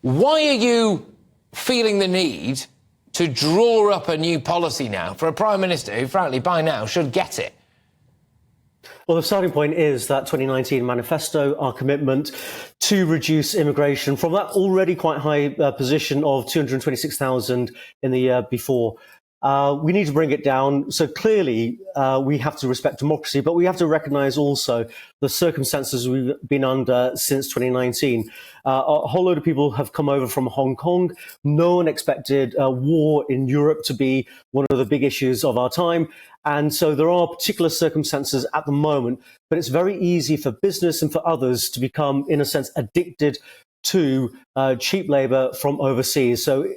Why are you feeling the need to draw up a new policy now for a Prime Minister who, frankly, by now should get it? Well, the starting point is that 2019 manifesto, our commitment to reduce immigration from that already quite high position of 226,000 in the year before. We need to bring it down. So clearly, we have to respect democracy, but we have to recognise also the circumstances we've been under since 2019. A whole load of people have come over from Hong Kong. No one expected war in Europe to be one of the big issues of our time. And so there are particular circumstances at the moment, but it's very easy for business and for others to become, in a sense, addicted to cheap labour from overseas. So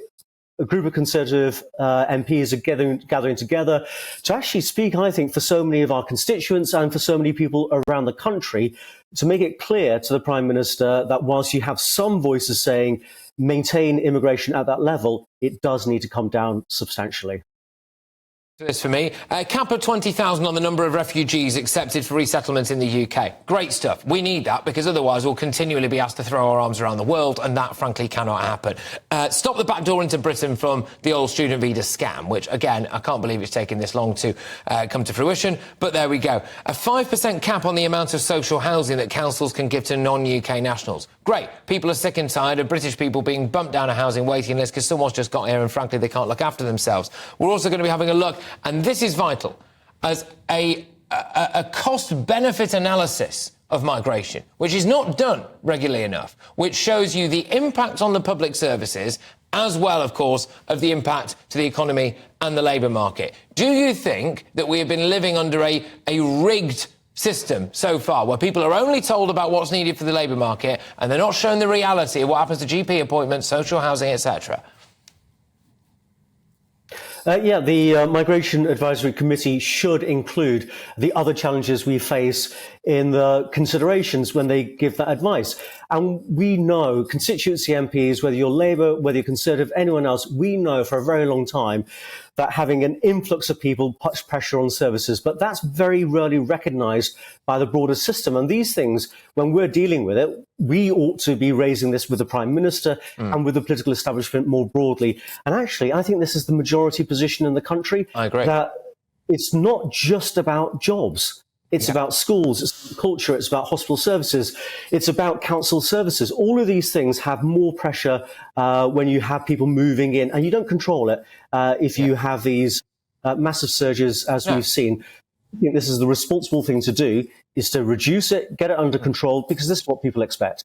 a group of Conservative MPs are gathering together to actually speak, I think, for so many of our constituents and for so many people around the country, to make it clear to the Prime Minister that whilst you have some voices saying maintain immigration at that level, it does need to come down substantially. This for me. A cap of 20,000 on the number of refugees accepted for resettlement in the UK. Great stuff. We need that because otherwise we'll continually be asked to throw our arms around the world, and that, frankly, cannot happen. Stop the back door into Britain from the old student visa scam, which, again, I can't believe it's taken this long to come to fruition, but there we go. A 5% cap on the amount of social housing that councils can give to non-UK nationals. Great. People are sick and tired of British people being bumped down a housing waiting list because someone's just got here and, frankly, they can't look after themselves. We're also going to be having a look, and this is vital, as a cost-benefit analysis of migration, which is not done regularly enough, which shows you the impact on the public services, as well, of course, of the impact to the economy and the labour market. Do you think that we have been living under a rigged system so far, where people are only told about what's needed for the labour market and they're not shown the reality of what happens to GP appointments, social housing, etc.? The Migration Advisory Committee should include the other challenges we face in the considerations when they give that advice. And we know, constituency MPs, whether you're Labour, whether you're Conservative, anyone else, we know for a very long time that having an influx of people puts pressure on services. But that's very rarely recognised by the broader system. And these things, when we're dealing with it, we ought to be raising this with the Prime Minister and with the political establishment more broadly. And actually, I think this is the majority position in the country. I agree. That it's not just about jobs. It's about schools, it's about culture, it's about hospital services, it's about council services. All of these things have more pressure when you have people moving in, and you don't control it if you have these massive surges as we've seen. I think this is the responsible thing to do, is to reduce it, get it under control, because this is what people expect.